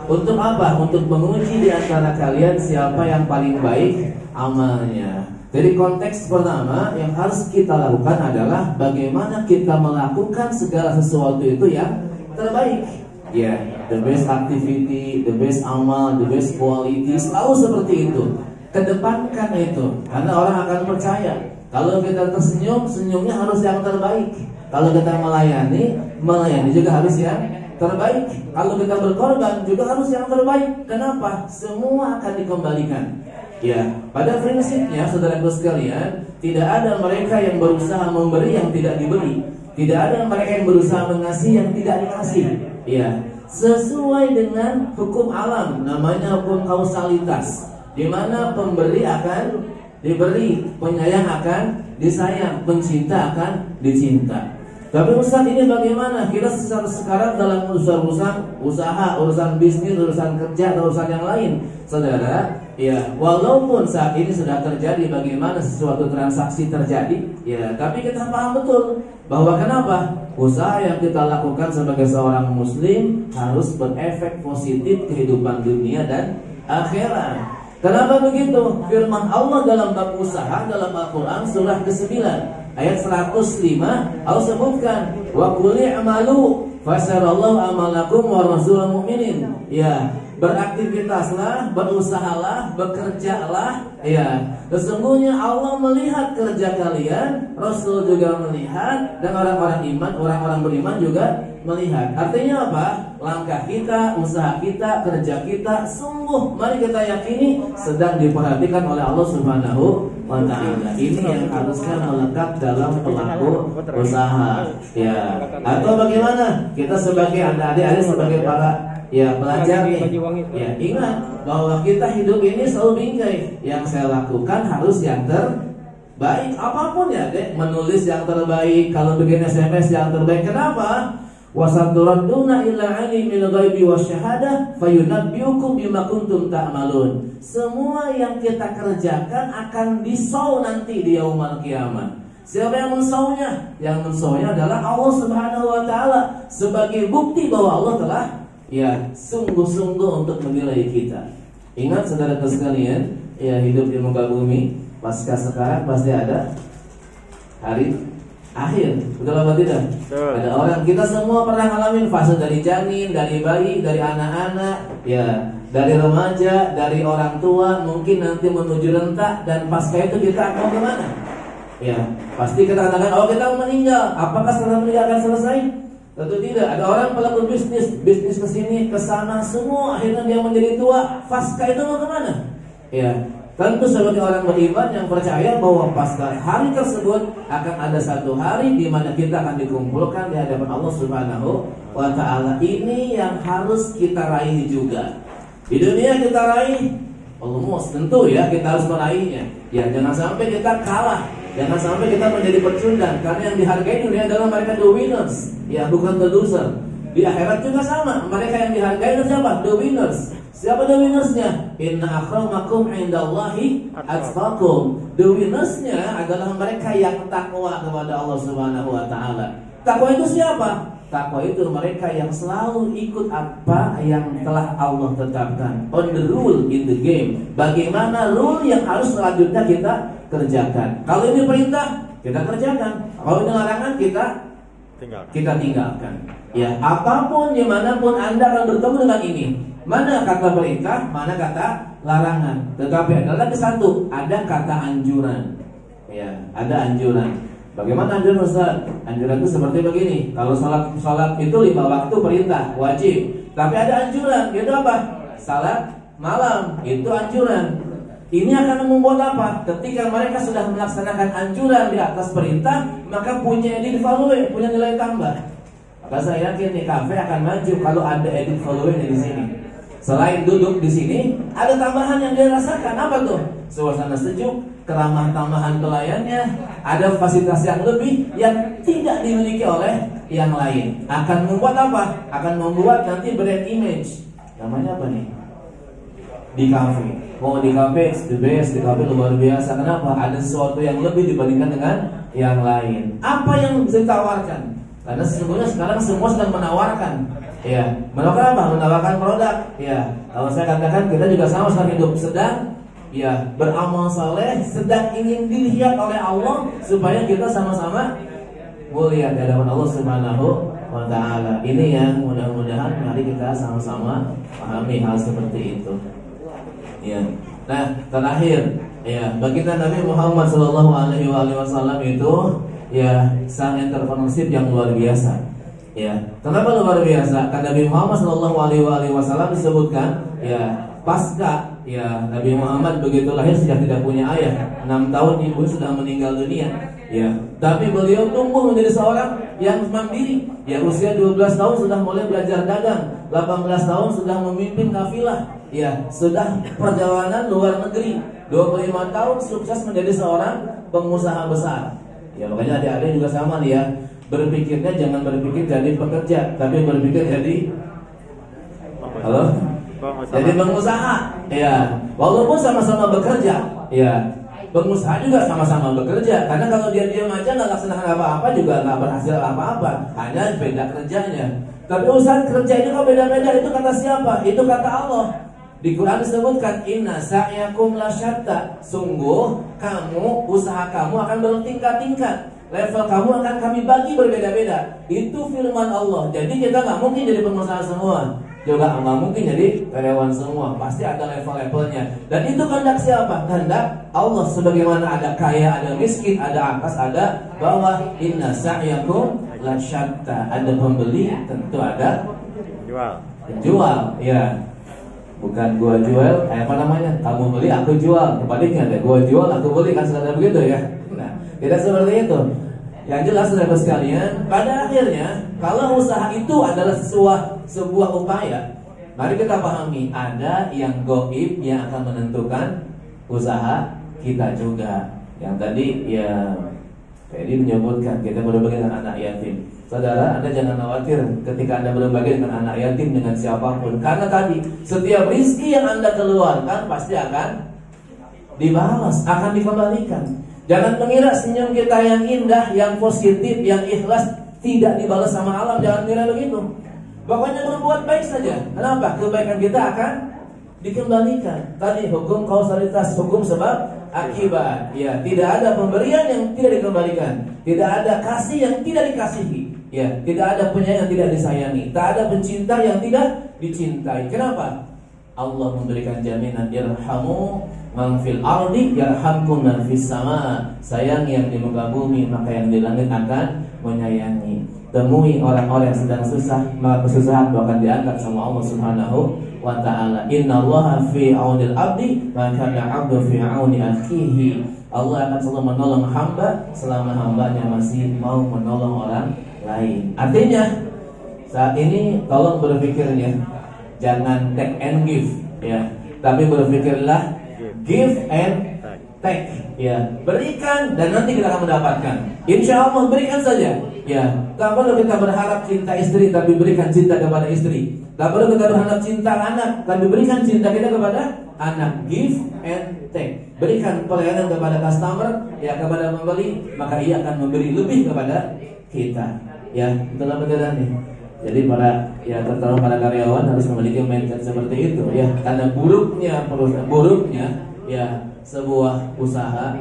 Untuk apa? Untuk menguji di antara kalian siapa yang paling baik amalnya. Jadi konteks pertama yang harus kita lakukan adalah bagaimana kita melakukan segala sesuatu itu yang terbaik. Ya, the best activity, the best amal, the best quality, selalu seperti itu. Kedepankan itu, karena orang akan percaya. Kalau kita tersenyum, senyumnya harus yang terbaik. Kalau kita melayani juga harus yang terbaik. Kalau kita berkorban juga harus yang terbaik. Kenapa? Semua akan dikembalikan. Ya, pada prinsipnya saudaraku sekalian, tidak ada mereka yang berusaha memberi yang tidak diberi. Tidak ada mereka yang berusaha mengasih yang tidak dikasih. Ya, sesuai dengan hukum alam, namanya hukum kausalitas, di mana pemberi akan diberi, penyayang akan disayang, pencinta akan dicinta. Tapi Ustaz, ini bagaimana? Kita sekarang dalam urusan usaha, urusan bisnis, urusan kerja, atau urusan yang lain, saudara. Ya, walaupun saat ini sudah terjadi bagaimana sesuatu transaksi terjadi, ya, tapi kita paham betul bahwa kenapa usaha yang kita lakukan sebagai seorang muslim harus berefek positif kehidupan dunia dan akhirat. Kenapa begitu? Firman Allah dalam bab usaha dalam Al-Quran surah ke-9 ayat 105, Allah sebutkan wa qul i'malu fasarallahu amalakum wa rasulul mu'minin. Ya, beraktivitaslah, berusahalah, bekerjalah. Ya, sesungguhnya Allah melihat kerja kalian, Rasul juga melihat, dan orang-orang iman, orang-orang beriman juga melihat. Artinya apa? Langkah kita, usaha kita, kerja kita, sungguh mari kita yakini sedang diperhatikan oleh Allah Subhanahu wa ta'ala. Ini yang harusnya melekat dalam pelaku usaha. Ya, atau bagaimana? Kita sebagai adik-adik, sebagai para pelajar nih, ya, ingat bahwa kita hidup ini selalu bingkai. Yang saya lakukan harus yang terbaik, apapun ya, dek. Menulis yang terbaik, kalau bikin SMS yang terbaik. Kenapa? Wasaturadduna ila alimil ghaibi wasyahadah fayunabbiukum bima kuntum ta'malun. Semua yang kita kerjakan akan disau nanti di yaumul kiamat. Siapa yang mensaunya? Yang mensaunya adalah Allah Subhanahu wa ta'ala, sebagai bukti bahwa Allah telah sungguh-sungguh untuk menilai kita. Ingat saudara sekalian, hidup di muka bumi pasca sekarang pasti ada hari akhir. Betul apa tidak? Ada orang, kita semua pernah ngalamin fase dari janin, dari bayi, dari anak-anak, dari remaja, dari orang tua, mungkin nanti menuju renta, dan pasca itu kita akan kemana? Ya, pasti kita katakan, oh kita meninggal. Apakah setelah meninggal akan selesai? Tentu tidak. Ada orang pelaku bisnis kesini, kesana, semua akhirnya dia menjadi tua. Pasca itu mau kemana? Ya, tentu sebagai orang beriman yang percaya bahwa pasca hari tersebut akan ada satu hari di mana kita akan dikumpulkan di hadapan Allah Subhanahu wa ta'ala. Ini yang harus kita raih juga. Di dunia kita raih, tentu ya kita harus meraihnya. Ya, jangan sampai kita kalah. Jangan sampai kita menjadi pecundang, karena yang dihargai dunia adalah mereka the winners, ya, bukan the loser. Di akhirat juga sama, mereka yang dihargai itu siapa? The winners. Siapa the winnersnya? Inna akramakum indallahi atqakum. The winnersnya adalah mereka yang takwa kepada Allah Subhanahu wa ta'ala. Takwa itu siapa? Takwa itu mereka yang selalu ikut apa yang telah Allah tetapkan. On the rule in the game. Bagaimana rule yang harus selanjutnya kita kerjakan. Kalau ini perintah, kita kerjakan. Kalau ini larangan, kita tinggalkan. Ya, apapun, dimanapun Anda akan bertemu dengan ini. Mana kata perintah, mana kata larangan. Tetapi ada lagi satu, ada kata anjuran. Ya, ada anjuran. Bagaimana anjuran Ustaz? Anjuran itu seperti begini. Kalau sholat itu 5 waktu perintah, wajib. Tapi ada anjuran, yaitu apa? Salat malam, itu anjuran. Ini akan membuat apa? Ketika mereka sudah melaksanakan anjuran di atas perintah, maka punya edit value, punya nilai tambah. Maka saya yakin nih kafe akan maju kalau ada edit value di sini. Selain duduk di sini, ada tambahan yang dia rasakan. Apa tuh? Suasana sejuk, keramah tamahan pelayannya, ada fasilitas yang lebih yang tidak dimiliki oleh yang lain. Akan membuat apa? Akan membuat nanti brand image. Namanya apa nih? Di kafe. Oh, di kafe the best, di kafe luar biasa. Kenapa? Ada sesuatu yang lebih dibandingkan dengan yang lain. Apa yang bisa ditawarkan? Karena sesungguhnya sekarang semua sedang menawarkan. Ya, menawarkan apa? Menawarkan produk. Ya, kalau saya katakan kita juga sama sedang hidup, sedang ya beramal saleh, sedang ingin dilihat oleh Allah supaya kita sama-sama mulia di hadapan Allah Subhanahu wa taala. Ini yang mudah-mudahan mari kita sama-sama pahami hal seperti itu. Ya. Nah, terakhir ya, baginda Nabi Muhammad sallallahu alaihi wasallam itu ya sang entrepreneurship yang luar biasa. Ya, kenapa luar biasa? Karena Nabi Muhammad sallallahu alaihi wasallam disebutkan ya pasca ya Nabi Muhammad begitu lahir sudah tidak punya ayah, 6 tahun ibu sudah meninggal dunia. Ya, tapi beliau tumbuh menjadi seorang yang mandiri. Ya, usia 12 tahun sudah mulai belajar dagang, 18 tahun sudah memimpin kafilah. Ya, sudah perjalanan luar negeri. 25 tahun sukses menjadi seorang pengusaha besar. Ya, makanya adik-adik juga sama nih ya. Berpikirnya jangan berpikir jadi pekerja, tapi berpikir jadi halo? Jadi pengusaha. Ya, walaupun sama-sama bekerja, ya. Pengusaha juga sama-sama bekerja, karena kalau dia diam aja nggak laksanakan apa-apa juga nggak berhasil apa-apa, hanya beda kerjanya. Tapi usaha kerja itu kok beda-beda, itu kata siapa? Itu kata Allah. Di Quran disebutkan inna sa'yakum lasyatta, sungguh kamu, usaha kamu akan bertingkat-tingkat. Level kamu akan kami bagi berbeda-beda. Itu firman Allah. Jadi kita nggak mungkin jadi pengusaha semua, juga nggak mungkin jadi karyawan semua. Pasti ada level-levelnya. Dan itu kehendak siapa? Kehendak Allah. Sebagaimana ada kaya, ada miskin, ada atas, ada bawah. Inna sa'yakum lasyatta. Ada pembeli, tentu ada penjual. Ya, bukan gua jual, apa namanya? Kamu beli, aku jual. Kebaliknya ada gua jual, aku beli, kan sudah begitu ya. Nah, tidak seperti itu. Yang jelas saudara sekalian, pada akhirnya kalau usaha itu adalah sebuah upaya, mari kita pahami ada yang gaib yang akan menentukan usaha kita juga. Yang tadi ya Teddy menyebutkan kita berbagi dengan anak yatim. Saudara, Anda jangan khawatir ketika Anda berbagi dengan anak yatim dengan siapapun, karena tadi setiap rizki yang Anda keluarkan pasti akan dibalas, akan dikembalikan. Jangan mengira senyum kita yang indah, yang positif, yang ikhlas tidak dibalas sama alam. Jangan kira begitu. Pokoknya berbuat baik saja. Kenapa? Kebaikan kita akan dikembalikan. Tadi hukum kausalitas, hukum sebab akibat. Ya, tidak ada pemberian yang tidak dikembalikan. Tidak ada kasih yang tidak dikasihi. Ya, tidak ada penyayang yang tidak disayangi. Tak ada pencinta yang tidak dicintai. Kenapa? Allah memberikan jaminan irhamu man fil ardi yarhamkum man fis sama. Sayang yang di muka bumi, maka yang di langit akan menyayangi. Temui orang-orang yang sedang susah, maka kesusahan akan diangkat sama Allah Subhanahu wa taala. Innallaha fi aunil abdi ma kana 'abdu fi auni akhihi. Allah akan selalu menolong hamba selama hambanya masih mau menolong orang lain. Artinya saat ini tolong berpikirnya jangan take and give ya, tapi berpikirlah give and take ya. Berikan dan nanti kita akan mendapatkan. Insya Allah berikan saja ya. Tak perlu kita berharap cinta istri, tapi berikan cinta kepada istri. Tak perlu kita berharap cinta anak, tapi berikan cinta kita kepada anak. Give and take. Berikan pelayanan kepada customer ya, kepada pembeli, maka ia akan memberi lebih kepada kita ya. Itulah beneran nih. Jadi terutama para karyawan harus memiliki mindset seperti itu ya. Karena buruknya ya sebuah usaha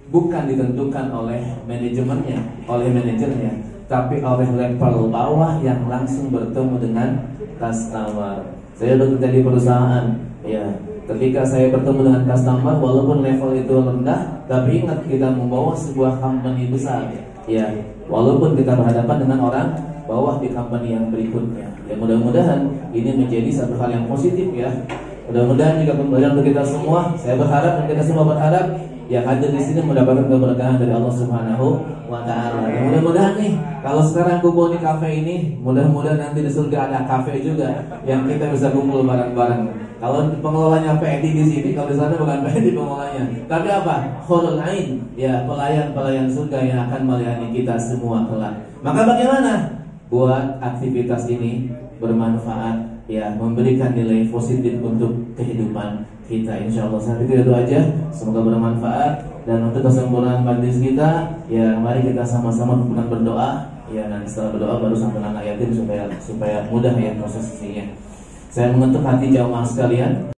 bukan ditentukan oleh manajemennya, oleh manajernya, tapi oleh level bawah yang langsung bertemu dengan customer. Saya bekerja di perusahaan ya. Ketika saya bertemu dengan customer, walaupun level itu rendah, tapi ingat kita membawa sebuah company besar ya. Walaupun kita berhadapan dengan orang bawah di company yang berikutnya. Ya, mudah-mudahan ini menjadi satu hal yang positif ya. Mudah-mudahan juga pembelajaran untuk kita semua. Saya berharap dan kita semua berharap yang hadir di sini mendapatkan keberkahan dari Allah Subhanahu wa taala. Ya, mudah-mudahan nih kalau sekarang kumpul di kafe ini, mudah-mudahan nanti di surga ada kafe juga yang kita bisa kumpul bareng-bareng. Kalau pengelolanya PED di sini, kalau di sana bukan PED pengelolanya, tapi apa? Khurul Ain, ya pelayan-pelayan surga yang akan melayani kita semua kelak. Maka bagaimana buat aktivitas ini bermanfaat ya, memberikan nilai positif untuk kehidupan kita. Insya Allah saya pikir itu aja. Semoga bermanfaat dan untuk kesempurnaan majelis kita ya, mari kita sama-sama berdoa Ya, nanti setelah berdoa baru santunan anak yatim supaya mudah ya prosesnya. Saya mengetuk hati jamaah sekalian.